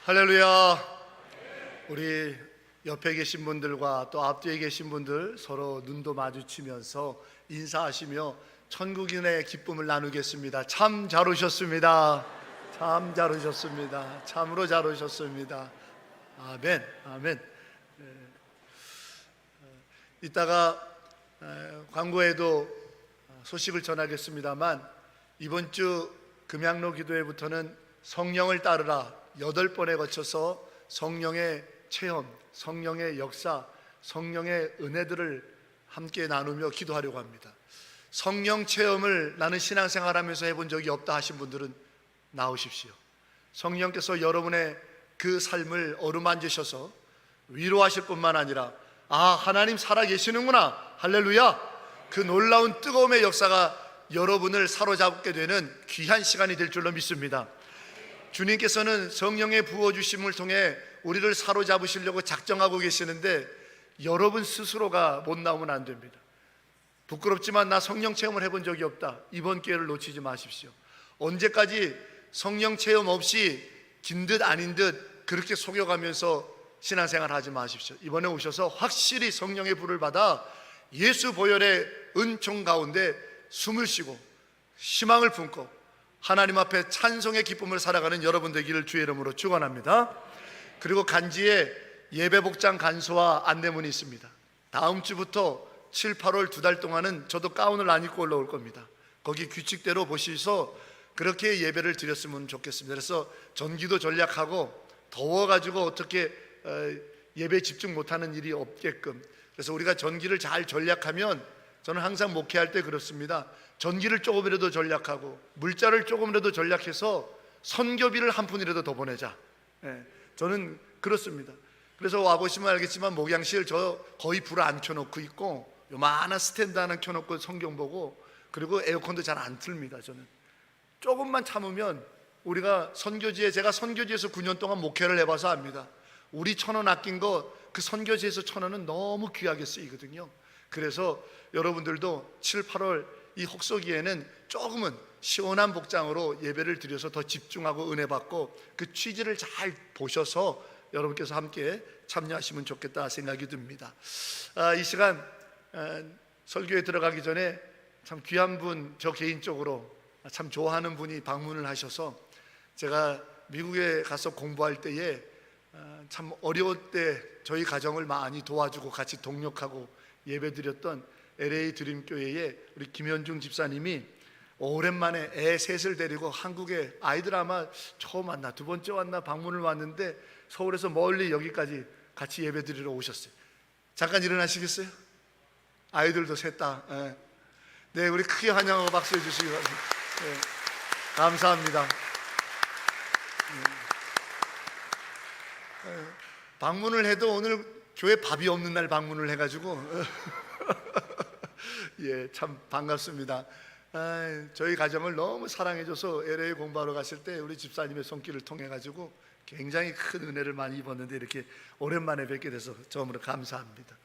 할렐루야. 우리 옆에 계신 분들과 또 앞뒤에 계신 분들 서로 눈도 마주치면서 인사하시며 천국인의 기쁨을 나누겠습니다. 참 잘 오셨습니다. 참 잘 오셨습니다. 참으로 잘 오셨습니다. 아멘, 아멘. 이따가 광고에도 소식을 전하겠습니다만 이번 주 금양로 기도회부터는 성령을 따르라 8번에 거쳐서 성령의 체험, 성령의 역사, 성령의 은혜들을 함께 나누며 기도하려고 합니다. 성령 체험을 나는 신앙생활하면서 해본 적이 없다 하신 분들은 나오십시오. 성령께서 여러분의 그 삶을 어루만지셔서 위로하실 뿐만 아니라 하나님 살아계시는구나, 할렐루야, 그 놀라운 뜨거움의 역사가 여러분을 사로잡게 되는 귀한 시간이 될 줄로 믿습니다. 주님께서는 성령의 부어주심을 통해 우리를 사로잡으시려고 작정하고 계시는데 여러분 스스로가 못 나오면 안 됩니다. 부끄럽지만 나 성령 체험을 해본 적이 없다, 이번 기회를 놓치지 마십시오. 언제까지 성령 체험 없이 긴 듯 아닌 듯 그렇게 속여가면서 신앙생활 하지 마십시오. 이번에 오셔서 확실히 성령의 불을 받아 예수 보혈의 은총 가운데 숨을 쉬고 희망을 품고 하나님 앞에 찬송의 기쁨을 살아가는 여러분 되기를 주의 이름으로 축원합니다. 그리고 간지에 예배복장 간소화 안내문이 있습니다. 다음 주부터 7, 8월 2달 동안은 저도 가운을 안 입고 올라올 겁니다. 거기 규칙대로 보시서 그렇게 예배를 드렸으면 좋겠습니다. 그래서 전기도 전략하고 더워가지고 어떻게 예배에 집중 못하는 일이 없게끔, 그래서 우리가 전기를 잘 전략하면, 저는 항상 목회할 때 그렇습니다. 전기를 조금이라도 전략하고 물자를 조금이라도 전략해서 선교비를 한 푼이라도 더 보내자. 저는 그렇습니다. 그래서 와보시면 알겠지만 목양실 저 거의 불을 안 켜놓고 있고 요만한 스탠드 하나 켜놓고 성경 보고, 그리고 에어컨도 잘 안 틀립니다. 저는 조금만 참으면 우리가 선교지에, 제가 선교지에서 9년 동안 목회를 해봐서 압니다. 우리 1,000원 아낀 거 그 선교지에서 1,000원은 너무 귀하게 쓰이거든요. 그래서 여러분들도 7, 8월 이 혹서기에는 조금은 시원한 복장으로 예배를 드려서 더 집중하고 은혜 받고 그 취지를 잘 보셔서 여러분께서 함께 참여하시면 좋겠다 생각이 듭니다. 이 시간 설교에 들어가기 전에 참 귀한 분, 저 개인적으로 참 좋아하는 분이 방문을 하셔서, 제가 미국에 가서 공부할 때에 참 어려울 때 저희 가정을 많이 도와주고 같이 동력하고 예배드렸던 LA 드림교회의 우리 김현중 집사님이 오랜만에 애 셋을 데리고 한국에, 아이들 아마 처음 왔나 두 번째 왔나 방문을 왔는데 서울에서 멀리 여기까지 같이 예배드리러 오셨어요. 잠깐 일어나시겠어요? 아이들도 셋 다. 네, 우리 크게 환영하고 박수해 주시기 바랍니다. 네, 감사합니다. 방문을 해도 오늘 교회 밥이 없는 날 방문을 해가지고 예, 참 반갑습니다. 저희 가정을 너무 사랑해줘서 LA 공부하러 갔을 때 우리 집사님의 손길을 통해 가지고 굉장히 큰 은혜를 많이 입었는데 이렇게 오랜만에 뵙게 돼서 처음으로 감사합니다.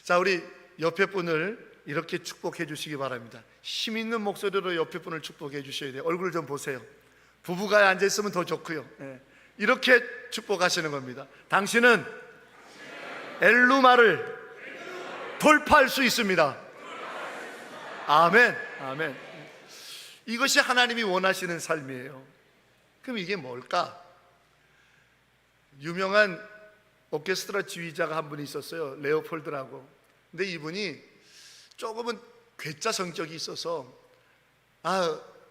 자, 우리 옆에 분을 이렇게 축복해 주시기 바랍니다. 힘 있는 목소리로 옆에 분을 축복해 주셔야 돼요. 얼굴 좀 보세요. 부부가 앉아 있으면 더 좋고요. 이렇게 축복하시는 겁니다. 당신은 엘루마를 돌파할 수 있습니다. 아멘, 아멘. 이것이 하나님이 원하시는 삶이에요. 그럼 이게 뭘까? 유명한 오케스트라 지휘자가 한 분이 있었어요. 레오폴드라고. 근데 이분이 조금은 괴짜 성격이 있어서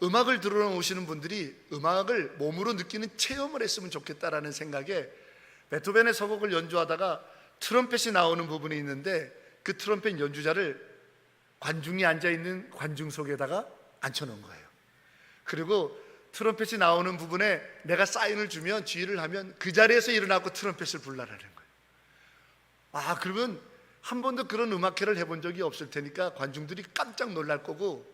음악을 들으러 오시는 분들이 음악을 몸으로 느끼는 체험을 했으면 좋겠다라는 생각에 베토벤의 서곡을 연주하다가 트럼펫이 나오는 부분이 있는데 그 트럼펫 연주자를 관중이 앉아있는 관중석에다가 앉혀놓은 거예요. 그리고 트럼펫이 나오는 부분에 내가 사인을 주면, 지휘를 하면 그 자리에서 일어나고 트럼펫을 불라라는 거예요. 그러면 한 번도 그런 음악회를 해본 적이 없을 테니까 관중들이 깜짝 놀랄 거고,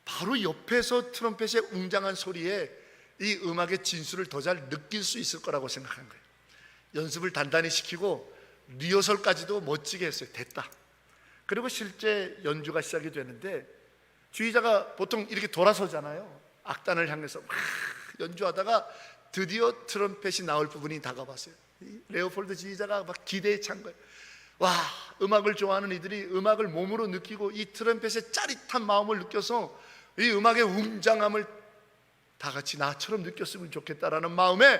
바로 옆에서 트럼펫의 웅장한 소리에 이 음악의 진수를 더 잘 느낄 수 있을 거라고 생각한 거예요. 연습을 단단히 시키고 리허설까지도 멋지게 했어요. 됐다. 그리고 실제 연주가 시작이 되는데 주의자가 보통 이렇게 돌아서잖아요. 악단을 향해서 막 연주하다가 드디어 트럼펫이 나올 부분이 다가왔어요. 레오폴드 지휘자가 막 기대에 찬 거예요. 와, 음악을 좋아하는 이들이 음악을 몸으로 느끼고 이 트럼펫의 짜릿한 마음을 느껴서 이 음악의 웅장함을 다 같이 나처럼 느꼈으면 좋겠다라는 마음에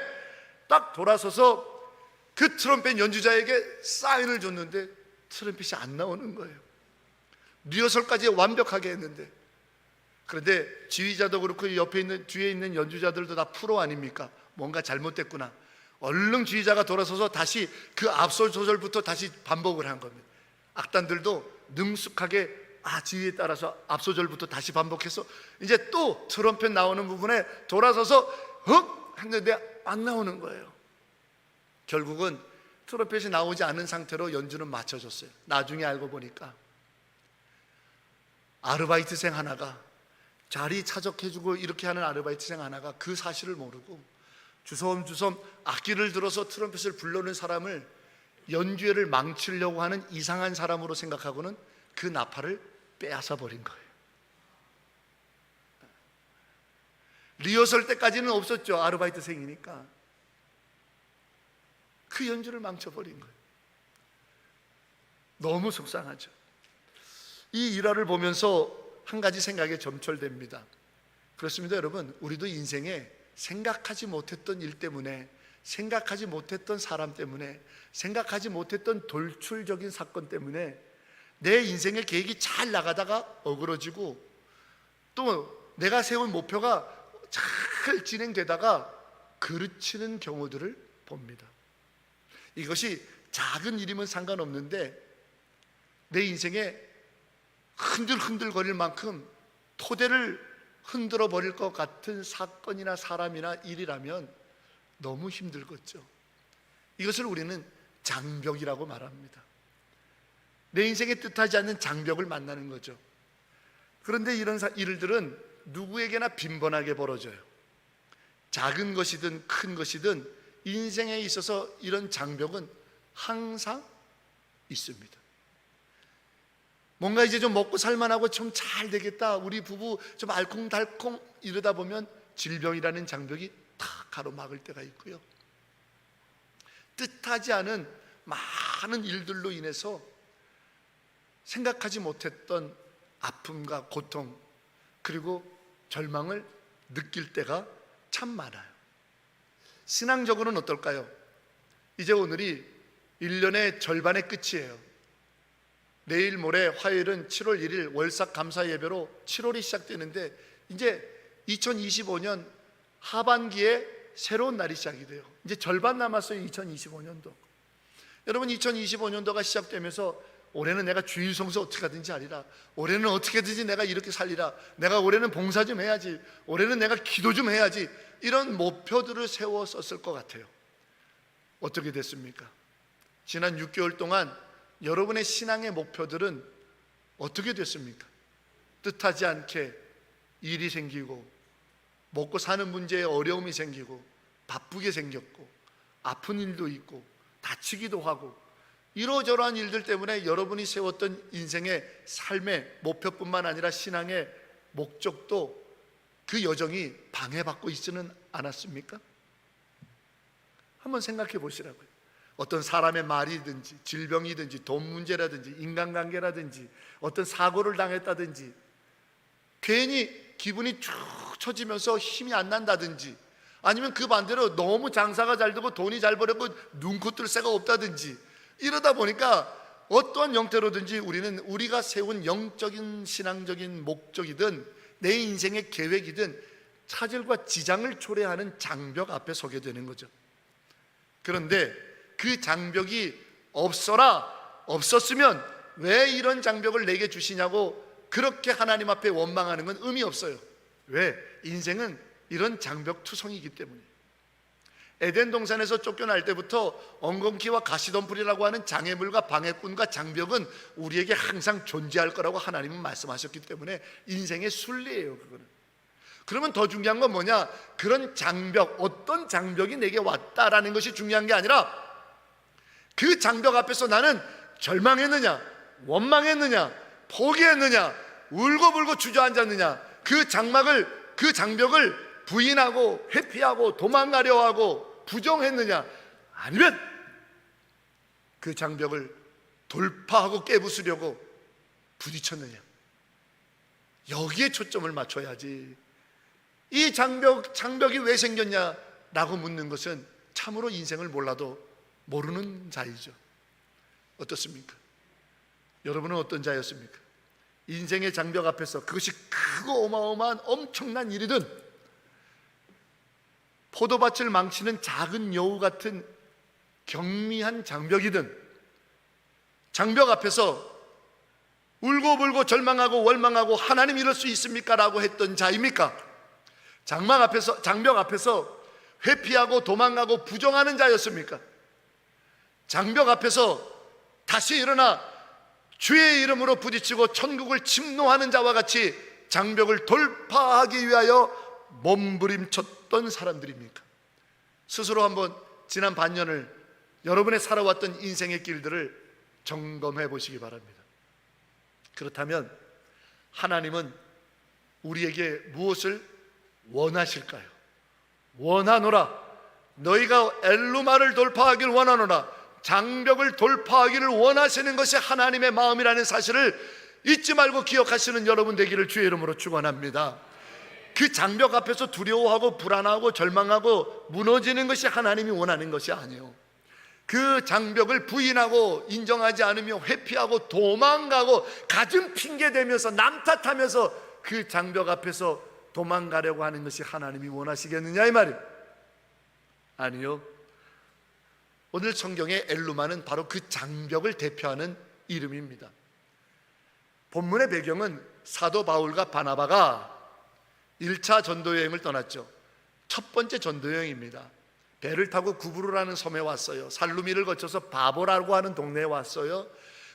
딱 돌아서서 그 트럼펫 연주자에게 사인을 줬는데 트럼펫이 안 나오는 거예요. 리허설까지 완벽하게 했는데. 그런데 지휘자도 그렇고 옆에 있는 뒤에 있는 연주자들도 다 프로 아닙니까? 뭔가 잘못됐구나. 얼른 지휘자가 돌아서서 다시 그 앞설 소절부터 다시 반복을 한 겁니다. 악단들도 능숙하게 지휘에 따라서 앞소절부터 다시 반복해서 이제 또 트럼펫 나오는 부분에 돌아서서 헉 했는데 안 나오는 거예요. 결국은 트럼펫이 나오지 않은 상태로 연주는 마쳐졌어요. 나중에 알고 보니까 아르바이트생 하나가, 자리 차적해주고 이렇게 하는 아르바이트생 하나가 그 사실을 모르고 주섬주섬 악기를 들어서 트럼펫을 불러는 사람을 연주회를 망치려고 하는 이상한 사람으로 생각하고는 그 나팔을 빼앗아 버린 거예요. 리허설 때까지는 없었죠. 아르바이트생이니까. 그 연주를 망쳐버린 거예요. 너무 속상하죠. 이 일화를 보면서 한 가지 생각에 점철됩니다. 그렇습니다, 여러분. 우리도 인생에 생각하지 못했던 일 때문에, 생각하지 못했던 사람 때문에, 생각하지 못했던 돌출적인 사건 때문에 내 인생의 계획이 잘 나가다가 어그러지고 또 내가 세운 목표가 잘 진행되다가 그르치는 경우들을 봅니다. 이것이 작은 일이면 상관없는데 내 인생에 흔들흔들거릴 만큼 토대를 흔들어 버릴 것 같은 사건이나 사람이나 일이라면 너무 힘들겠죠. 이것을 우리는 장벽이라고 말합니다. 내 인생에 뜻하지 않는 장벽을 만나는 거죠. 그런데 이런 일들은 누구에게나 빈번하게 벌어져요. 작은 것이든 큰 것이든 인생에 있어서 이런 장벽은 항상 있습니다. 뭔가 이제 좀 먹고 살만하고 좀 잘 되겠다, 우리 부부 좀 알콩달콩 이러다 보면 질병이라는 장벽이 탁 가로막을 때가 있고요. 뜻하지 않은 많은 일들로 인해서 생각하지 못했던 아픔과 고통 그리고 절망을 느낄 때가 참 많아요. 신앙적으로는 어떨까요? 이제 오늘이 1년의 절반의 끝이에요. 내일 모레 화요일은 7월 1일 월삭 감사 예배로 7월이 시작되는데 이제 2025년 하반기에 새로운 날이 시작이 돼요. 이제 절반 남았어요. 2025년도. 여러분, 2025년도가 시작되면서 올해는 내가 주일 성수 어떻게 하든지 하리라, 올해는 어떻게든지 내가 이렇게 살리라, 내가 올해는 봉사 좀 해야지, 올해는 내가 기도 좀 해야지, 이런 목표들을 세웠었을 것 같아요. 어떻게 됐습니까? 지난 6개월 동안 여러분의 신앙의 목표들은 어떻게 됐습니까? 뜻하지 않게 일이 생기고 먹고 사는 문제에 어려움이 생기고 바쁘게 생겼고 아픈 일도 있고 다치기도 하고 이러저러한 일들 때문에 여러분이 세웠던 인생의 삶의 목표뿐만 아니라 신앙의 목적도 그 여정이 방해받고 있지는 않았습니까? 한번 생각해 보시라고요. 어떤 사람의 말이든지 질병이든지 돈 문제라든지 인간관계라든지 어떤 사고를 당했다든지 괜히 기분이 쭉 처지면서 힘이 안 난다든지 아니면 그 반대로 너무 장사가 잘 되고 돈이 잘 벌었고 눈코 뜰 새가 없다든지 이러다 보니까 어떠한 형태로든지 우리는 우리가 세운 영적인 신앙적인 목적이든 내 인생의 계획이든 차질과 지장을 초래하는 장벽 앞에 서게 되는 거죠. 그런데 그 장벽이 없었으면 왜 이런 장벽을 내게 주시냐고 그렇게 하나님 앞에 원망하는 건 의미 없어요. 왜? 인생은 이런 장벽 투성이기 때문에. 에덴 동산에서 쫓겨날 때부터 엉겅퀴와 가시덤불이라고 하는 장애물과 방해꾼과 장벽은 우리에게 항상 존재할 거라고 하나님은 말씀하셨기 때문에 인생의 순리예요. 그거는. 그러면 더 중요한 건 뭐냐? 그런 장벽, 어떤 장벽이 내게 왔다라는 것이 중요한 게 아니라 그 장벽 앞에서 나는 절망했느냐, 원망했느냐, 포기했느냐, 울고불고 주저앉았느냐, 그 장벽을 부인하고 회피하고 도망가려 하고 부정했느냐, 아니면 그 장벽을 돌파하고 깨부수려고 부딪혔느냐, 여기에 초점을 맞춰야지. 이 장벽이 왜 생겼냐라고 묻는 것은 참으로 인생을 몰라도 모르는 자이죠. 어떻습니까? 여러분은 어떤 자였습니까? 인생의 장벽 앞에서, 그것이 크고 어마어마한 엄청난 일이든 포도밭을 망치는 작은 여우 같은 경미한 장벽이든, 장벽 앞에서 울고불고 절망하고 원망하고 하나님 이럴 수 있습니까? 라고 했던 자입니까? 장벽 앞에서 회피하고 도망가고 부정하는 자였습니까? 장벽 앞에서 다시 일어나 주의 이름으로 부딪히고 천국을 침노하는 자와 같이 장벽을 돌파하기 위하여 몸부림쳤던 사람들입니까? 스스로 한번 지난 반년을 여러분의 살아왔던 인생의 길들을 점검해 보시기 바랍니다. 그렇다면 하나님은 우리에게 무엇을 원하실까요? 원하노라, 너희가 엘루마를 돌파하길 원하노라, 장벽을 돌파하기를 원하시는 것이 하나님의 마음이라는 사실을 잊지 말고 기억하시는 여러분 되기를 주의 이름으로 축원합니다. 그 장벽 앞에서 두려워하고 불안하고 절망하고 무너지는 것이 하나님이 원하는 것이 아니에요. 그 장벽을 부인하고 인정하지 않으며 회피하고 도망가고 가진 핑계 대면서 남 탓하면서 그 장벽 앞에서 도망가려고 하는 것이 하나님이 원하시겠느냐 이 말이에요. 아니요. 오늘 성경의 엘루마는 바로 그 장벽을 대표하는 이름입니다. 본문의 배경은 사도 바울과 바나바가 1차 전도여행을 떠났죠. 첫 번째 전도여행입니다. 배를 타고 구브로라는 섬에 왔어요. 살루미를 거쳐서 바보라고 하는 동네에 왔어요.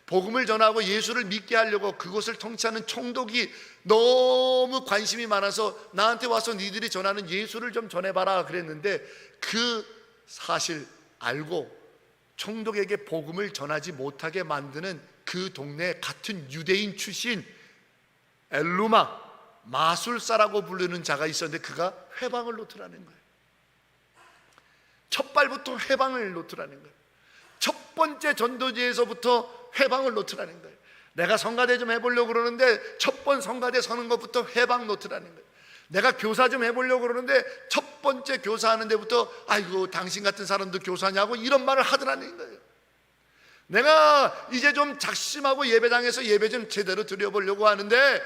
복음을 전하고 예수를 믿게 하려고 그곳을 통치하는 총독이 너무 관심이 많아서 나한테 와서 니들이 전하는 예수를 좀 전해봐라 그랬는데, 그 사실 알고 총독에게 복음을 전하지 못하게 만드는 그 동네 같은 유대인 출신 엘루마, 마술사라고 부르는 자가 있었는데 그가 회방을 놓더라는 거예요. 첫 발부터 회방을 놓더라는 거예요. 첫 번째 전도지에서부터 회방을 놓더라는 거예요. 내가 성가대 좀 해보려고 그러는데 첫 번 성가대 서는 것부터 회방 놓더라는 거예요. 내가 교사 좀 해보려고 그러는데 첫 번째 교사하는 데부터 아이고 당신 같은 사람도 교사냐고 이런 말을 하더라는 거예요. 내가 이제 좀 작심하고 예배당에서 예배 좀 제대로 드려보려고 하는데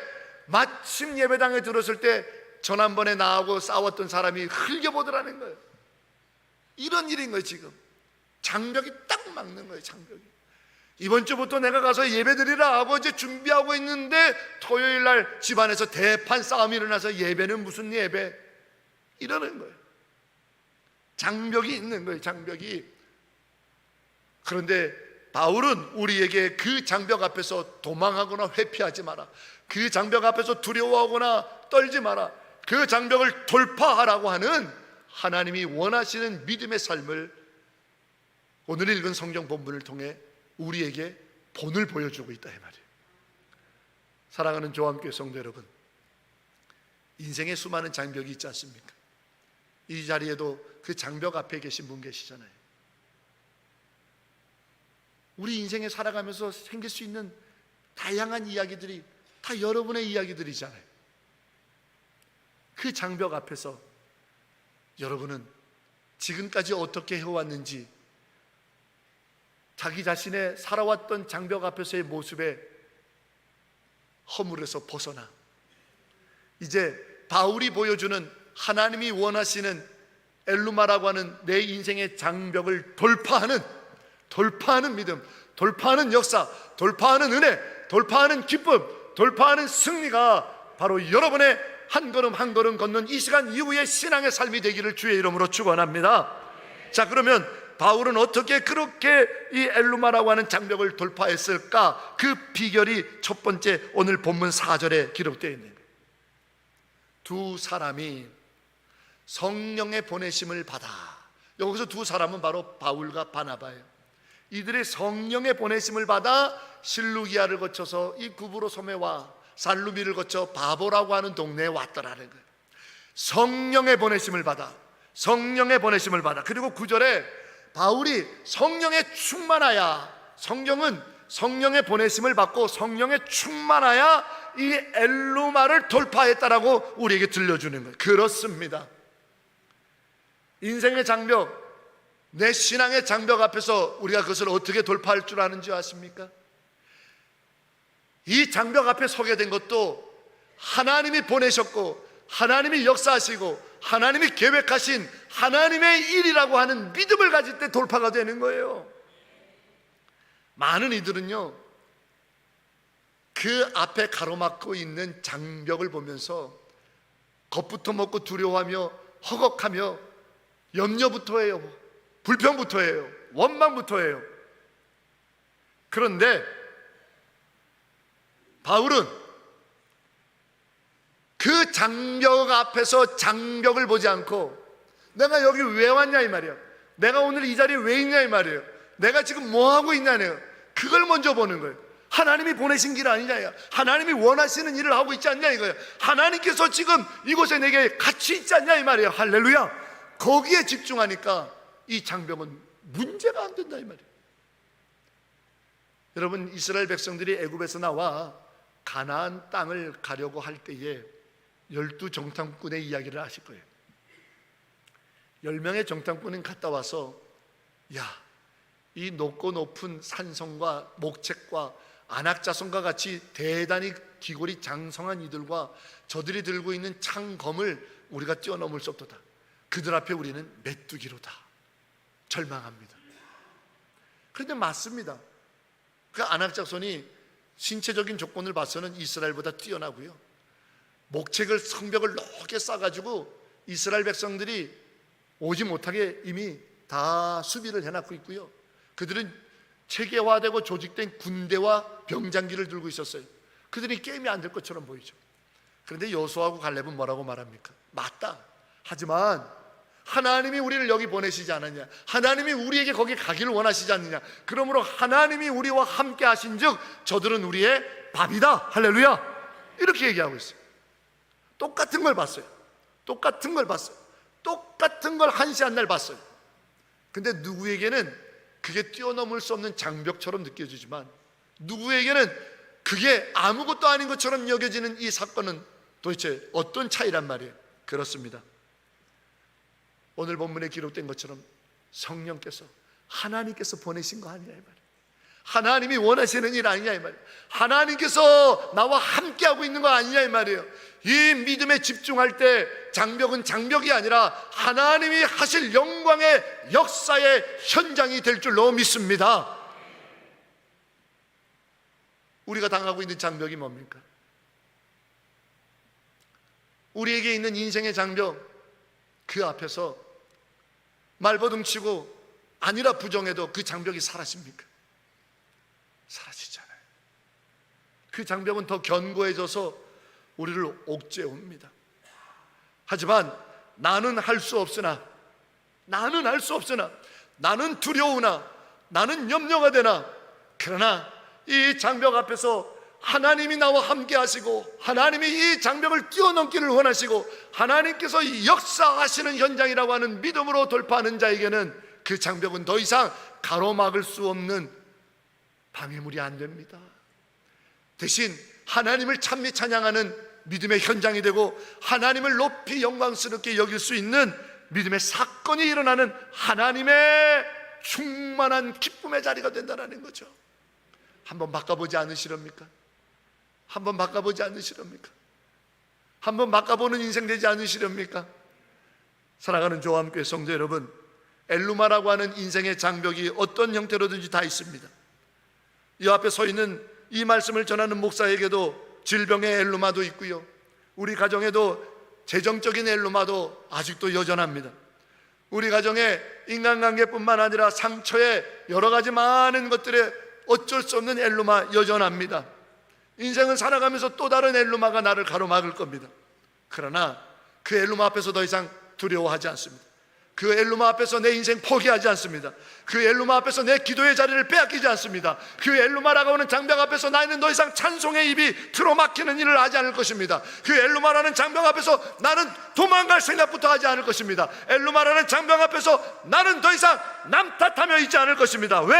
마침 예배당에 들었을 때 지난번에 나하고 싸웠던 사람이 흘겨보더라는 거예요. 이런 일인 거예요. 지금 장벽이 딱 막는 거예요. 장벽이. 이번 주부터 내가 가서 예배 드리라 하고 이제 준비하고 있는데 토요일 날 집안에서 대판 싸움이 일어나서 예배는 무슨 예배? 이러는 거예요. 장벽이 있는 거예요. 장벽이. 그런데 바울은 우리에게 그 장벽 앞에서 도망하거나 회피하지 마라, 그 장벽 앞에서 두려워하거나 떨지 마라, 그 장벽을 돌파하라고 하는 하나님이 원하시는 믿음의 삶을 오늘 읽은 성경 본문을 통해 우리에게 본을 보여주고 있다 이 말이에요. 사랑하는 조함교회 성도 여러분, 인생에 수많은 장벽이 있지 않습니까? 이 자리에도 그 장벽 앞에 계신 분 계시잖아요. 우리 인생에 살아가면서 생길 수 있는 다양한 이야기들이 다 여러분의 이야기들이잖아요. 그 장벽 앞에서 여러분은 지금까지 어떻게 해왔는지, 자기 자신의 살아왔던 장벽 앞에서의 모습에 허물에서 벗어나 이제 바울이 보여주는 하나님이 원하시는 엘루마라고 하는 내 인생의 장벽을 돌파하는 믿음, 돌파하는 역사, 돌파하는 은혜, 돌파하는 기쁨, 돌파하는 승리가 바로 여러분의 한 걸음 한 걸음 걷는 이 시간 이후의 신앙의 삶이 되기를 주의 이름으로 축원합니다. 자, 그러면 바울은 어떻게 그렇게 이 엘루마라고 하는 장벽을 돌파했을까? 그 비결이 첫 번째 오늘 본문 4절에 기록되어 있는 거예요. 두 사람이 성령의 보내심을 받아. 여기서 두 사람은 바로 바울과 바나바예요. 이들의 성령의 보내심을 받아 실루기아를 거쳐서 이 구브로 섬에 와 살루미를 거쳐 바보라고 하는 동네에 왔더라는 거예요. 성령의 보내심을 받아. 성령의 보내심을 받아. 그리고 9절에 바울이 성령에 충만하야, 성경은 성령의 보내심을 받고 성령에 충만하야 이 엘루마를 돌파했다라고 우리에게 들려주는 거예요. 그렇습니다. 인생의 장벽, 내 신앙의 장벽 앞에서 우리가 그것을 어떻게 돌파할 줄 아는지 아십니까? 이 장벽 앞에 서게 된 것도 하나님이 보내셨고 하나님이 역사하시고 하나님이 계획하신 하나님의 일이라고 하는 믿음을 가질 때 돌파가 되는 거예요. 많은 이들은요, 그 앞에 가로막고 있는 장벽을 보면서 겁부터 먹고 두려워하며 허걱하며 염려부터 해요, 불평부터 해요, 원망부터 해요. 그런데 바울은 그 장벽 앞에서 장벽을 보지 않고 내가 여기 왜 왔냐 이 말이야, 내가 오늘 이 자리에 왜 있냐 이 말이에요, 내가 지금 뭐 하고 있냐네요. 그걸 먼저 보는 거예요. 하나님이 보내신 길 아니냐, 하나님이 원하시는 일을 하고 있지 않냐 이거예요. 하나님께서 지금 이곳에 내게 같이 있지 않냐 이 말이에요. 할렐루야. 거기에 집중하니까 이 장벽은 문제가 안 된다 이 말이에요. 여러분, 이스라엘 백성들이 애굽에서 나와 가나안 땅을 가려고 할 때에 12정탐꾼의 이야기를 아실 거예요. 10명의 정탐꾼은 갔다 와서, 야, 이 높고 높은 산성과 목책과 안악자손과 같이 대단히 기골이 장성한 이들과 저들이 들고 있는 창검을 우리가 뛰어넘을 수 없도다. 그들 앞에 우리는 메뚜기로다. 절망합니다. 그런데 맞습니다. 그 안악자손이 신체적인 조건을 봐서는 이스라엘보다 뛰어나고요, 목책을 성벽을 높게 쌓아가지고 이스라엘 백성들이 오지 못하게 이미 다 수비를 해놨고 있고요, 그들은 체계화되고 조직된 군대와 병장기를 들고 있었어요. 그들이 게임이 안 될 것처럼 보이죠. 그런데 여호수아하고 갈렙은 뭐라고 말합니까? 맞다. 하지만 하나님이 우리를 여기 보내시지 않았냐, 하나님이 우리에게 거기 가기를 원하시지 않느냐, 그러므로 하나님이 우리와 함께 하신 즉 저들은 우리의 밥이다. 할렐루야. 이렇게 얘기하고 있어요. 똑같은 걸 봤어요. 똑같은 걸 봤어요. 똑같은 걸 한시 한 날 봤어요. 근데 누구에게는 그게 뛰어넘을 수 없는 장벽처럼 느껴지지만 누구에게는 그게 아무것도 아닌 것처럼 여겨지는 이 사건은 도대체 어떤 차이란 말이에요? 그렇습니다. 오늘 본문에 기록된 것처럼 성령께서, 하나님께서 보내신 거 아니냐 이 말이에요. 하나님이 원하시는 일 아니냐 이 말이에요. 하나님께서 나와 함께하고 있는 거 아니냐 이 말이에요. 이 믿음에 집중할 때 장벽은 장벽이 아니라 하나님이 하실 영광의 역사의 현장이 될 줄로 믿습니다. 우리가 당하고 있는 장벽이 뭡니까? 우리에게 있는 인생의 장벽, 그 앞에서 말버둥치고 아니라 부정해도 그 장벽이 사라집니까? 사라지잖아요. 그 장벽은 더 견고해져서 우리를 옥죄옵니다. 하지만 나는 할 수 없으나, 나는 두려우나, 나는 염려가 되나, 그러나 이 장벽 앞에서 하나님이 나와 함께 하시고 하나님이 이 장벽을 뛰어넘기를 원하시고 하나님께서 역사하시는 현장이라고 하는 믿음으로 돌파하는 자에게는 그 장벽은 더 이상 가로막을 수 없는 방해물이 안 됩니다. 대신 하나님을 찬미 찬양하는 믿음의 현장이 되고 하나님을 높이 영광스럽게 여길 수 있는 믿음의 사건이 일어나는 하나님의 충만한 기쁨의 자리가 된다는 거죠. 한번 바꿔보지 않으시렵니까? 한번 바꿔보지 않으시렵니까? 한번 바꿔보는 인생 되지 않으시렵니까? 사랑하는 조함교회 성도 여러분, 엘루마라고 하는 인생의 장벽이 어떤 형태로든지 다 있습니다. 이 앞에 서 있는 이 말씀을 전하는 목사에게도 질병의 엘루마도 있고요, 우리 가정에도 재정적인 엘루마도 아직도 여전합니다. 우리 가정에 인간관계뿐만 아니라 상처에 여러 가지 많은 것들에 어쩔 수 없는 엘루마 여전합니다. 인생을 살아가면서 또 다른 엘루마가 나를 가로막을 겁니다. 그러나 그 엘루마 앞에서 더 이상 두려워하지 않습니다. 그 엘루마 앞에서 내 인생 포기하지 않습니다. 그 엘루마 앞에서 내 기도의 자리를 빼앗기지 않습니다. 그 엘루마라고 하는 장벽 앞에서 나는 더 이상 찬송의 입이 틀어막히는 일을 하지 않을 것입니다. 그 엘루마라는 장벽 앞에서 나는 도망갈 생각부터 하지 않을 것입니다. 엘루마라는 장벽 앞에서 나는 더 이상 남 탓하며 있지 않을 것입니다. 왜?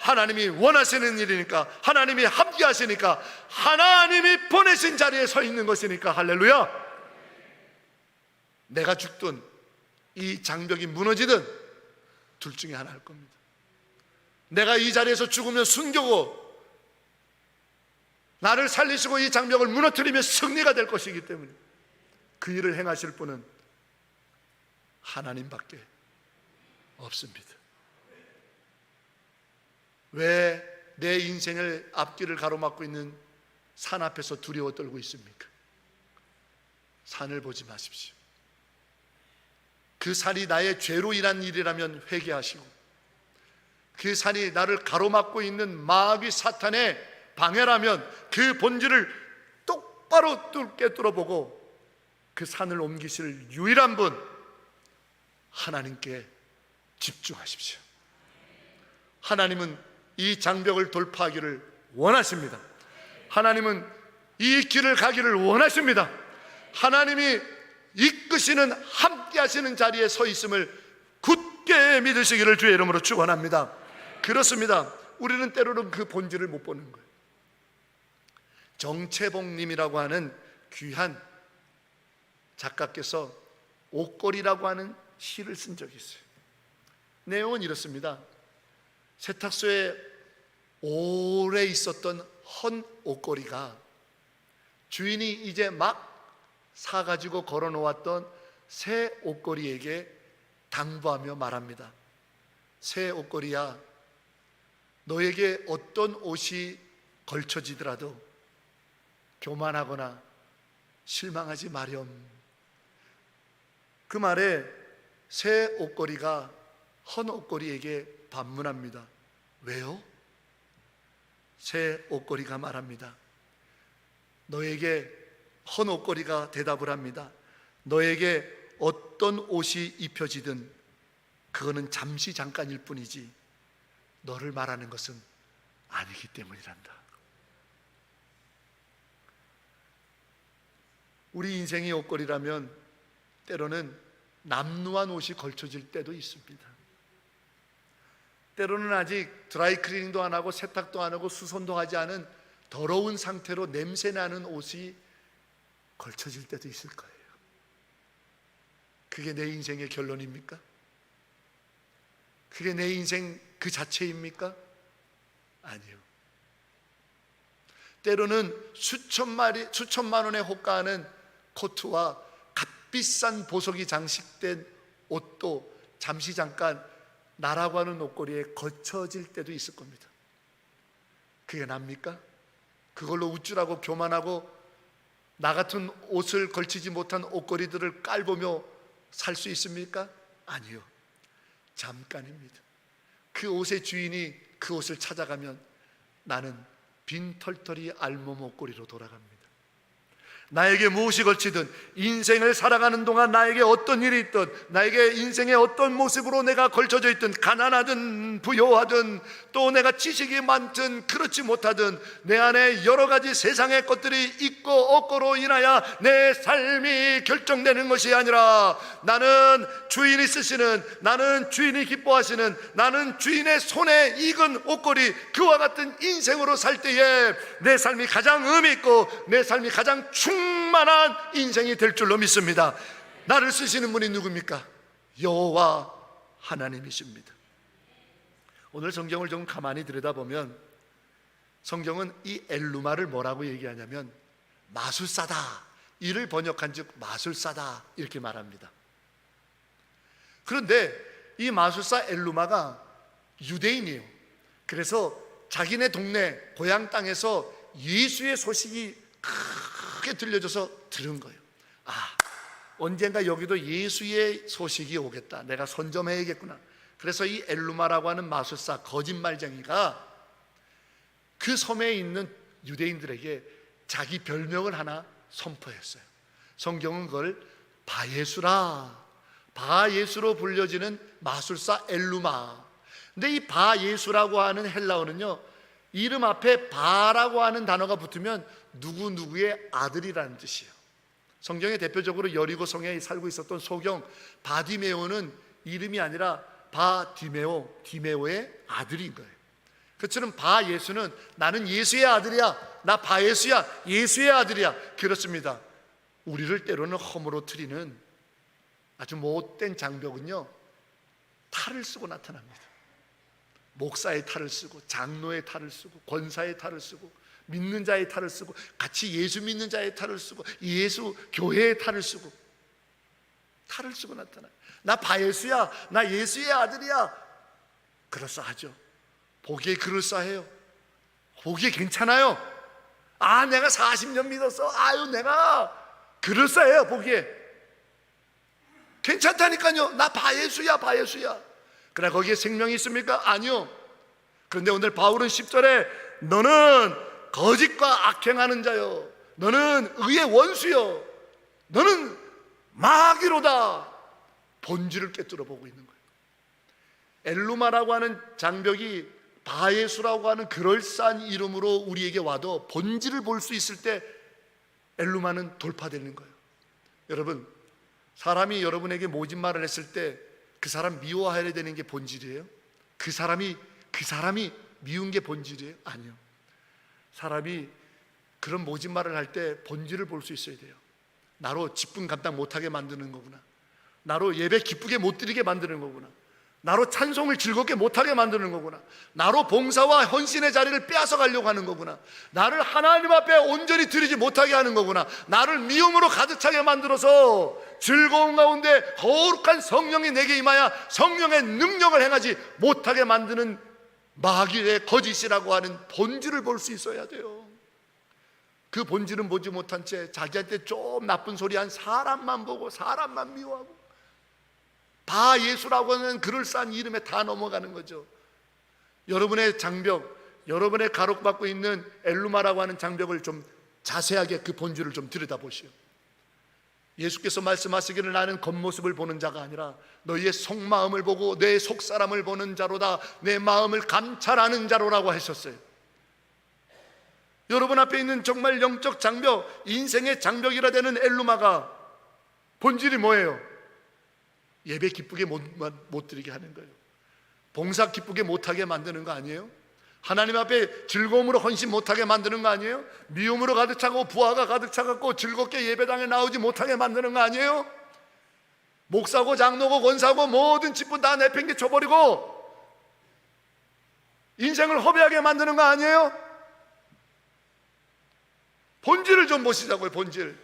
하나님이 원하시는 일이니까, 하나님이 함께 하시니까, 하나님이 보내신 자리에 서 있는 것이니까. 할렐루야. 내가 죽든 이 장벽이 무너지든 둘 중에 하나 할 겁니다. 내가 이 자리에서 죽으면 순교고 나를 살리시고 이 장벽을 무너뜨리면 승리가 될 것이기 때문에 그 일을 행하실 분은 하나님밖에 없습니다. 왜 내 인생을 앞길을 가로막고 있는 산 앞에서 두려워 떨고 있습니까? 산을 보지 마십시오. 그 산이 나의 죄로 인한 일이라면 회개하시고, 그 산이 나를 가로막고 있는 마귀 사탄의 방해라면 그 본질을 똑바로 꿰뚫어보고 그 산을 옮기실 유일한 분, 하나님께 집중하십시오. 하나님은 이 장벽을 돌파하기를 원하십니다. 하나님은 이 길을 가기를 원하십니다. 하나님이 이끄시는, 함께 하시는 자리에 서 있음을 굳게 믿으시기를 주의 이름으로 축원합니다. 그렇습니다. 우리는 때로는 그 본질을 못 보는 거예요. 정채봉님이라고 하는 귀한 작가께서 옷걸이라고 하는 시를 쓴 적이 있어요. 내용은 이렇습니다. 세탁소에 오래 있었던 헌 옷걸이가 주인이 이제 막 사가지고 걸어놓았던 새 옷걸이에게 당부하며 말합니다. 새 옷걸이야, 너에게 어떤 옷이 걸쳐지더라도 교만하거나 실망하지 마렴. 그 말에 새 옷걸이가 헌 옷걸이에게 반문합니다. 왜요? 새 옷걸이가 말합니다. 너에게 헌 옷걸이가 대답을 합니다. 너에게 어떤 옷이 입혀지든 그거는 잠시 잠깐일 뿐이지 너를 말하는 것은 아니기 때문이란다. 우리 인생이 옷걸이라면 때로는 남루한 옷이 걸쳐질 때도 있습니다. 때로는 아직 드라이클리닝도 안 하고 세탁도 안 하고 수선도 하지 않은 더러운 상태로 냄새나는 옷이 걸쳐질 때도 있을 거예요. 그게 내 인생의 결론입니까? 그게 내 인생 그 자체입니까? 아니요. 때로는 수천만 원에 호가하는 코트와 값비싼 보석이 장식된 옷도 잠시 잠깐 나라고 하는 옷걸이에 걸쳐질 때도 있을 겁니다. 그게 납니까? 그걸로 우쭐하고 교만하고 나 같은 옷을 걸치지 못한 옷걸이들을 깔보며 살 수 있습니까? 아니요. 잠깐입니다. 그 옷의 주인이 그 옷을 찾아가면 나는 빈털터리 알몸 옷걸이로 돌아갑니다. 나에게 무엇이 걸치든, 인생을 살아가는 동안 나에게 어떤 일이 있든, 나에게 인생의 어떤 모습으로 내가 걸쳐져 있든, 가난하든 부요하든 또 내가 지식이 많든 그렇지 못하든 내 안에 여러 가지 세상의 것들이 있고 없고로 인하여 내 삶이 결정되는 것이 아니라 나는 주인이 쓰시는, 나는 주인이 기뻐하시는, 나는 주인의 손에 익은 옷걸이, 그와 같은 인생으로 살 때에 내 삶이 가장 의미 있고 내 삶이 가장 충만한 인생이 될 줄로 믿습니다. 나를 쓰시는 분이 누굽니까? 여호와 하나님이십니다. 오늘 성경을 좀 가만히 들여다보면 성경은 이 엘루마를 뭐라고 얘기하냐면 마술사다, 이를 번역한 즉 마술사다 이렇게 말합니다. 그런데 이 마술사 엘루마가 유대인이에요. 그래서 자기네 동네 고향 땅에서 예수의 소식이 크게 들려줘서 들은 거예요. 언젠가 여기도 예수의 소식이 오겠다, 내가 선점해야겠구나. 그래서 이 엘루마라고 하는 마술사, 거짓말쟁이가 그 섬에 있는 유대인들에게 자기 별명을 하나 선포했어요. 성경은 그걸 바예수라, 바예수로 불려지는 마술사 엘루마. 근데 이 바예수라고 하는 헬라어는요, 이름 앞에 바라고 하는 단어가 붙으면 누구누구의 아들이라는 뜻이에요. 성경에 대표적으로 여리고성에 살고 있었던 소경 바디메오는 이름이 아니라 바디메오, 디메오의 아들인 거예요. 그처럼 바예수는 나는 예수의 아들이야, 나 바예수야, 예수의 아들이야. 그렇습니다. 우리를 때로는 허물어뜨리는 아주 못된 장벽은요, 탈을 쓰고 나타납니다. 목사의 탈을 쓰고, 장로의 탈을 쓰고, 권사의 탈을 쓰고, 믿는 자의 탈을 쓰고, 같이 예수 믿는 자의 탈을 쓰고, 예수 교회의 탈을 쓰고 나타나요. 나 바예수야, 나 예수의 아들이야. 그럴싸하죠. 보기에 그럴싸해요. 보기에 괜찮아요. 아, 내가 40년 믿었어. 아유, 내가 그럴싸해요. 보기에 괜찮다니까요. 나 바예수야, 바예수야. 그러나 거기에 생명이 있습니까? 아니요. 그런데 오늘 바울은 10절에 너는 거짓과 악행하는 자요, 너는 의의 원수요, 너는 마귀로다. 본질을 꿰뚫어 보고 있는 거예요. 엘루마라고 하는 장벽이 바예수라고 하는 그럴싸한 이름으로 우리에게 와도 본질을 볼 수 있을 때 엘루마는 돌파되는 거예요. 여러분, 사람이 여러분에게 모진 말을 했을 때 그 사람 미워해야 되는 게 본질이에요? 그 사람이 미운 게 본질이에요? 아니요. 사람이 그런 모진 말을 할 때 본질을 볼 수 있어야 돼요. 나로 직분 감당 못하게 만드는 거구나, 나로 예배 기쁘게 못 드리게 만드는 거구나, 나로 찬송을 즐겁게 못하게 만드는 거구나, 나로 봉사와 헌신의 자리를 빼앗아 가려고 하는 거구나, 나를 하나님 앞에 온전히 드리지 못하게 하는 거구나, 나를 미움으로 가득 차게 만들어서 즐거운 가운데 거룩한 성령이 내게 임하여 성령의 능력을 행하지 못하게 만드는 마귀의 거짓이라고 하는 본질을 볼 수 있어야 돼요. 그 본질은 보지 못한 채 자기한테 좀 나쁜 소리 한 사람만 보고 사람만 미워하고 바예수라고 하는 그럴싸한 이름에 다 넘어가는 거죠. 여러분의 장벽, 여러분의 가로막고 있는 엘루마라고 하는 장벽을 좀 자세하게 그 본질을 좀 들여다보시오. 예수께서 말씀하시기를 나는 겉모습을 보는 자가 아니라 너희의 속마음을 보고 내 속사람을 보는 자로다, 내 마음을 감찰하는 자로라고 하셨어요. 여러분 앞에 있는 정말 영적 장벽, 인생의 장벽이라 되는 엘루마가 본질이 뭐예요? 예배 기쁘게 못 드리게 하는 거예요. 봉사 기쁘게 못하게 만드는 거 아니에요? 하나님 앞에 즐거움으로 헌신 못하게 만드는 거 아니에요? 미움으로 가득 차고 부하가 가득 차갖고 즐겁게 예배당에 나오지 못하게 만드는 거 아니에요? 목사고 장로고 권사고 모든 직분 다 내팽개쳐버리고 인생을 허비하게 만드는 거 아니에요? 본질을 좀 보시자고요. 본질.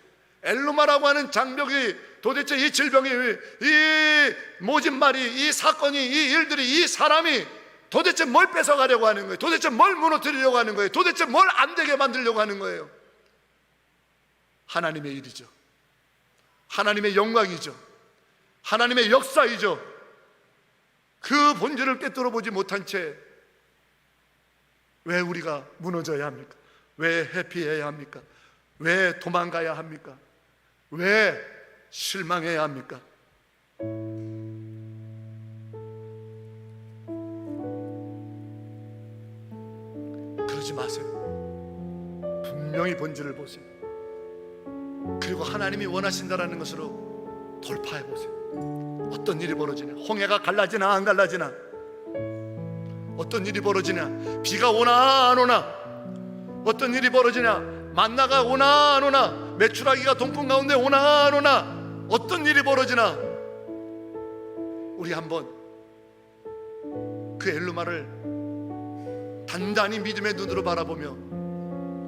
엘루마라고 하는 장벽이 도대체 이 질병이, 이 모진말이, 이 사건이, 이 일들이, 이 사람이 도대체 뭘 뺏어가려고 하는 거예요? 도대체 뭘 무너뜨리려고 하는 거예요? 도대체 뭘 안 되게 만들려고 하는 거예요? 하나님의 일이죠. 하나님의 영광이죠. 하나님의 역사이죠. 그 본질을 꿰뚫어 보지 못한 채 왜 우리가 무너져야 합니까? 왜 회피해야 합니까? 왜 도망가야 합니까? 왜 실망해야 합니까? 그러지 마세요. 분명히 본질을 보세요. 그리고 하나님이 원하신다라는 것으로 돌파해 보세요. 어떤 일이 벌어지냐? 홍해가 갈라지나 안 갈라지나? 어떤 일이 벌어지냐? 비가 오나 안 오나? 어떤 일이 벌어지냐? 만나가 오나 안 오나? 메추라기가 동풍 가운데 오나 안 오나? 어떤 일이 벌어지나? 우리 한번 그 엘루마를 단단히 믿음의 눈으로 바라보며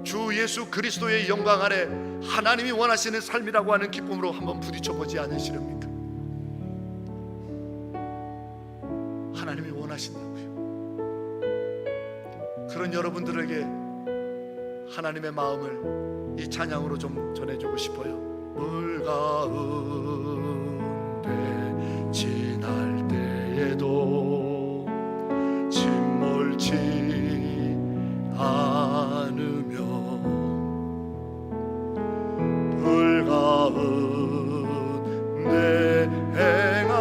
주 예수 그리스도의 영광 아래 하나님이 원하시는 삶이라고 하는 기쁨으로 한번 부딪혀보지 않으시렵니까? 하나님이 원하신다고요. 그런 여러분들에게 하나님의 마음을 이 찬양으로 좀 전해주고 싶어요. 물 가운데 지날 때에도 침몰치 않으며 물 가운데 행하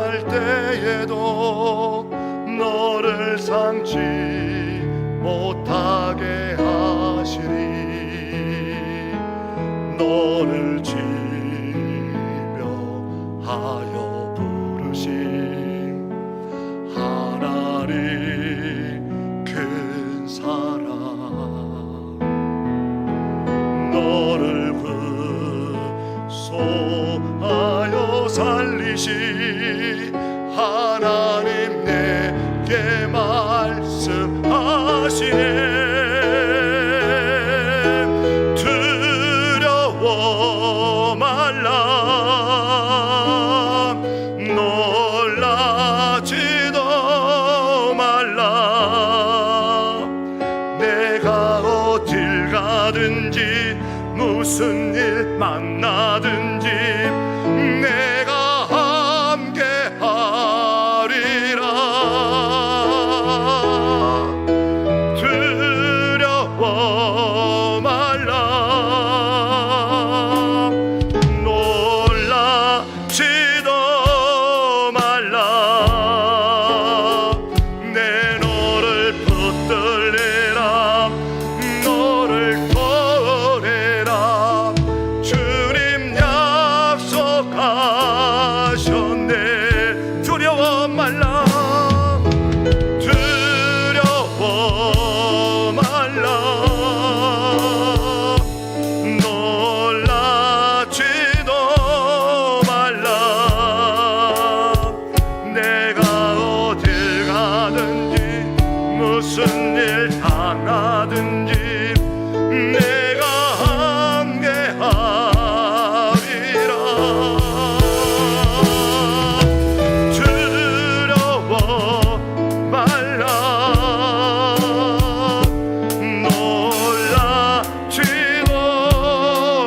말씀하시네. 두려워 말라, 놀라지도 말라. 내가 어딜 가든지 무슨 일 만나든지 내가 함께 하리라. 두려워 말라, 놀라지도 말라. 내 너를 붙들리라, 너를 도우리라. 주님 약속하셨네. 두려워 말라, 두려워 말라, 놀라지도 말라. 내가 어딜 가든지 무슨 일 당하든지 내가 함께 하리라. 두려워 말라, 놀라지도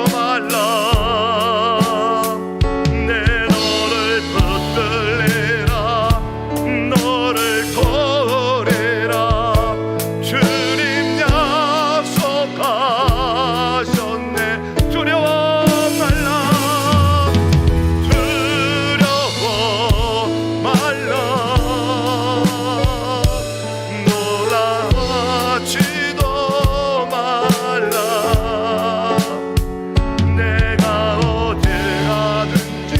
말라. 내 너를 붙들리라, 너를 도우리라. 주님 약속하셨네. 두려워 말라, 두려워 말라, 놀라지도 말라. 내가 어딜 가든지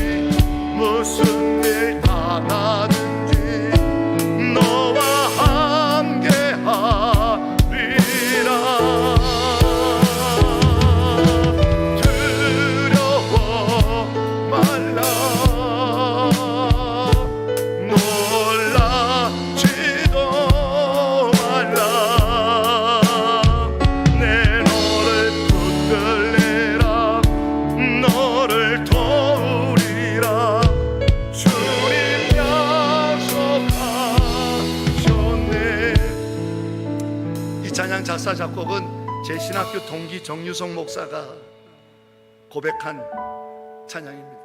무슨 일 당하든지 너와 함께 하리라. 두려워 말라, 놀라지도 말라. 내 너를 붙들리라, 너를 도우리라. 주님 약속하셨네. 이 찬양 작사 작곡은 제 신학교 동기 정유성 목사가 고백한 찬양입니다.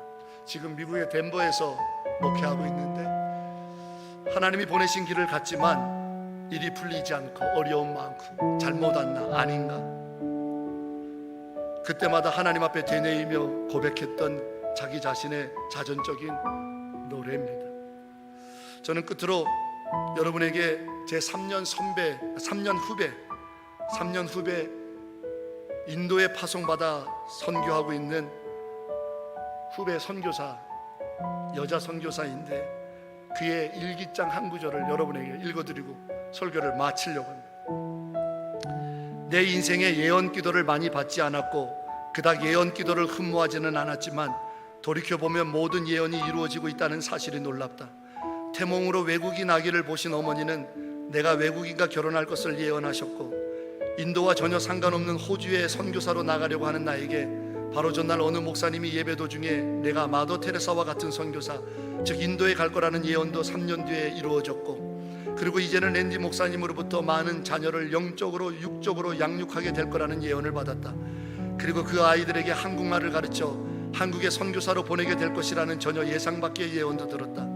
지금 미국의 덴버에서 목회하고 있는데 하나님이 보내신 길을 갔지만 일이 풀리지 않고 어려움 많고 잘못 왔나 아닌가, 그때마다 하나님 앞에 되뇌이며 고백했던 자기 자신의 자전적인 노래입니다. 저는 끝으로 여러분에게 제 3년 후배 인도에 파송받아 선교하고 있는 후배 선교사, 여자 선교사인데 그의 일기장 한 구절을 여러분에게 읽어드리고 설교를 마치려고 합니다. 내 인생에 예언 기도를 많이 받지 않았고 그닥 예언 기도를 흠모하지는 않았지만 돌이켜보면 모든 예언이 이루어지고 있다는 사실이 놀랍다. 태몽으로 외국인 아기를 보신 어머니는 내가 외국인과 결혼할 것을 예언하셨고, 인도와 전혀 상관없는 호주에 선교사로 나가려고 하는 나에게 바로 전날 어느 목사님이 예배 도중에 내가 마더 테레사와 같은 선교사, 즉 인도에 갈 거라는 예언도 3년 뒤에 이루어졌고, 그리고 이제는 랜디 목사님으로부터 많은 자녀를 영적으로 육적으로 양육하게 될 거라는 예언을 받았다. 그리고 그 아이들에게 한국말을 가르쳐 한국의 선교사로 보내게 될 것이라는 전혀 예상 밖의 예언도 들었다.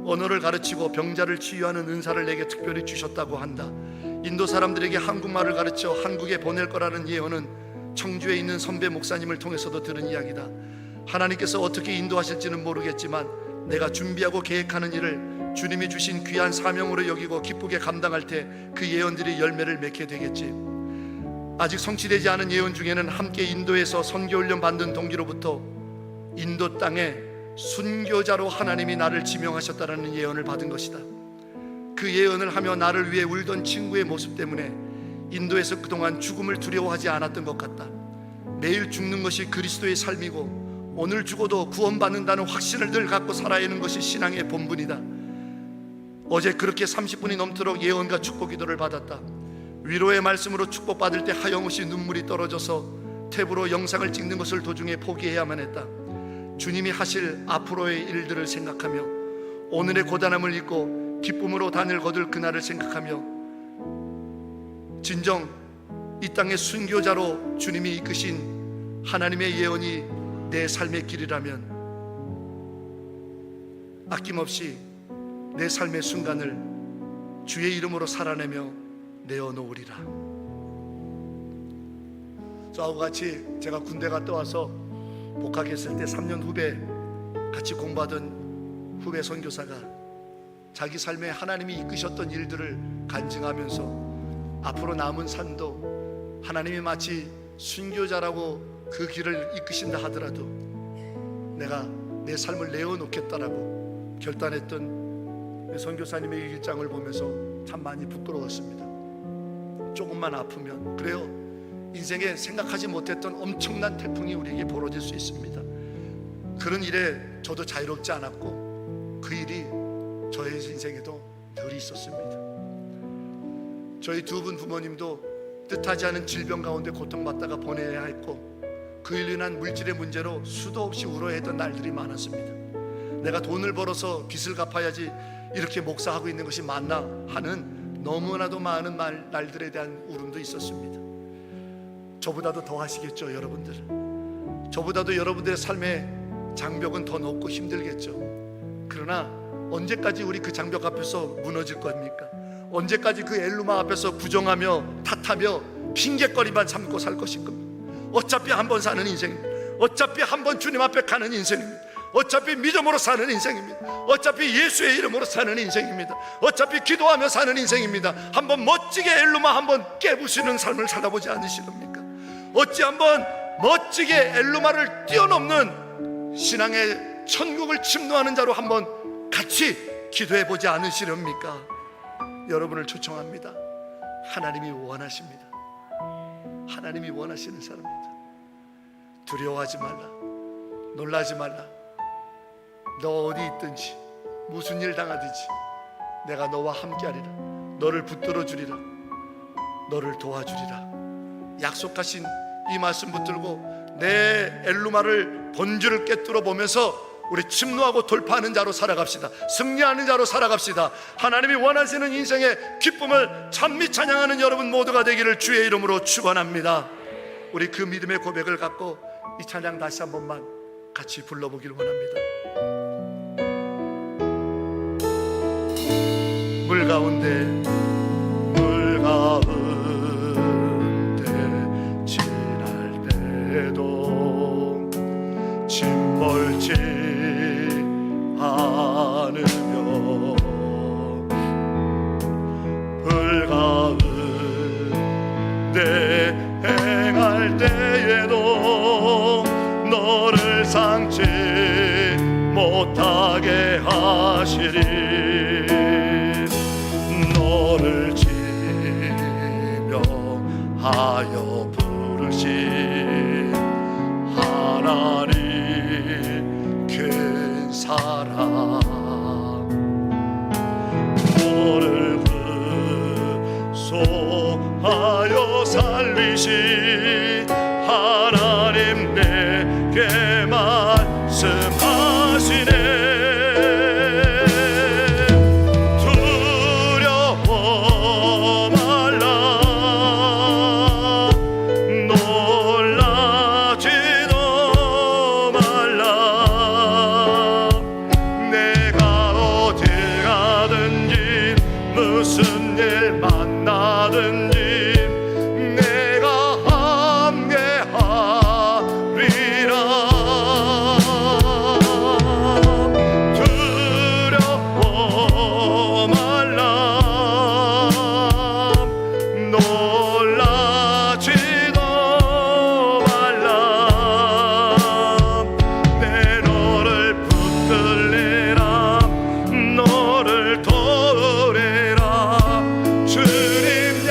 언어를 가르치고 병자를 치유하는 은사를 내게 특별히 주셨다고 한다. 인도 사람들에게 한국말을 가르쳐 한국에 보낼 거라는 예언은 청주에 있는 선배 목사님을 통해서도 들은 이야기다. 하나님께서 어떻게 인도하실지는 모르겠지만 내가 준비하고 계획하는 일을 주님이 주신 귀한 사명으로 여기고 기쁘게 감당할 때 그 예언들이 열매를 맺게 되겠지. 아직 성취되지 않은 예언 중에는 함께 인도에서 선교훈련 받는 동기로부터 인도 땅에 순교자로 하나님이 나를 지명하셨다라는 예언을 받은 것이다. 그 예언을 하며 나를 위해 울던 친구의 모습 때문에 인도에서 그동안 죽음을 두려워하지 않았던 것 같다. 매일 죽는 것이 그리스도의 삶이고 오늘 죽어도 구원받는다는 확신을 늘 갖고 살아야 하는 것이 신앙의 본분이다. 어제 그렇게 30분이 넘도록 예언과 축복 기도를 받았다. 위로의 말씀으로 축복받을 때 하염없이 눈물이 떨어져서 탭으로 영상을 찍는 것을 도중에 포기해야만 했다. 주님이 하실 앞으로의 일들을 생각하며 오늘의 고단함을 잊고 기쁨으로 단을 거둘 그날을 생각하며 진정 이 땅의 순교자로 주님이 이끄신 하나님의 예언이 내 삶의 길이라면 아낌없이 내 삶의 순간을 주의 이름으로 살아내며 내어놓으리라. 저하고 같이 제가 군대 갔다 와서 복학했을 때 3년 후배 같이 공부하던 후배 선교사가 자기 삶에 하나님이 이끄셨던 일들을 간증하면서 앞으로 남은 삶도 하나님이 마치 순교자라고 그 길을 이끄신다 하더라도 내가 내 삶을 내어놓겠다라고 결단했던 선교사님의 일장을 보면서 참 많이 부끄러웠습니다. 조금만 아프면 그래요, 인생에 생각하지 못했던 엄청난 태풍이 우리에게 벌어질 수 있습니다. 그런 일에 저도 자유롭지 않았고 그 일이 저의 인생에도 늘 있었습니다. 저희 두 분 부모님도 뜻하지 않은 질병 가운데 고통받다가 보내야 했고 그 일로 인한 물질의 문제로 수도 없이 울어했던 날들이 많았습니다. 내가 돈을 벌어서 빚을 갚아야지 이렇게 목사하고 있는 것이 맞나 하는 너무나도 많은 날들에 대한 울음도 있었습니다. 저보다도 더 하시겠죠, 여러분들. 저보다도 여러분들의 삶의 장벽은 더 높고 힘들겠죠. 그러나 언제까지 우리 그 장벽 앞에서 무너질 겁니까? 언제까지 그 엘루마 앞에서 부정하며 탓하며 핑계거리만 삼고 살 것인 겁니다. 어차피 한 번 사는 인생입니다. 어차피 한 번 주님 앞에 가는 인생입니다. 어차피 믿음으로 사는 인생입니다. 어차피 예수의 이름으로 사는 인생입니다. 어차피 기도하며 사는 인생입니다. 한번 멋지게 엘루마 한번 깨부시는 삶을 살아보지 않으시렵니까? 어찌 한번 멋지게 엘루마를 뛰어넘는 신앙의 천국을 침노하는 자로 한번 같이 기도해보지 않으시렵니까? 여러분을 초청합니다. 하나님이 원하십니다. 하나님이 원하시는 사람입니다. 두려워하지 말라, 놀라지 말라. 너 어디 있든지 무슨 일 당하든지 내가 너와 함께하리라. 너를 붙들어 주리라. 너를 도와주리라. 약속하신 이 말씀 붙들고 내 엘루마를 본질을 꿰뚫어 보면서 우리 침노하고 돌파하는 자로 살아갑시다. 승리하는 자로 살아갑시다. 하나님이 원하시는 인생의 기쁨을 찬미 찬양하는 여러분 모두가 되기를 주의 이름으로 축원합니다. 우리 그 믿음의 고백을 갖고 이 찬양 다시 한 번만 같이 불러보길 원합니다. 물 가운데 지날 때도 침몰치 않으며 불 가운데 행할 때에도 너를 상치 못하게 하시리. 너를 지명하여 부르신 하나님 큰 사랑, 너를 소하여 살리신 하나님 내게 말씀하시네. 무슨 일 만나든지 내가 함께하리라. 두려워 말라. 놀라지도 말라. 내 너를 붙들리라. 너를 도우리라. 주님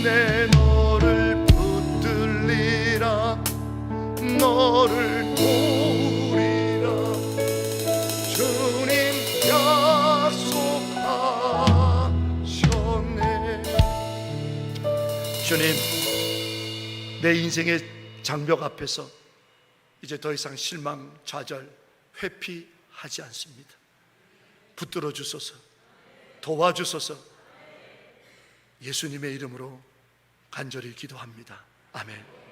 내 너를 붙들리라 너를 도우리라 주님 약속하셨네. 주님, 내 인생의 장벽 앞에서 이제 더 이상 실망, 좌절, 회피하지 않습니다. 붙들어 주소서, 도와주소서. 예수님의 이름으로 간절히 기도합니다. 아멘.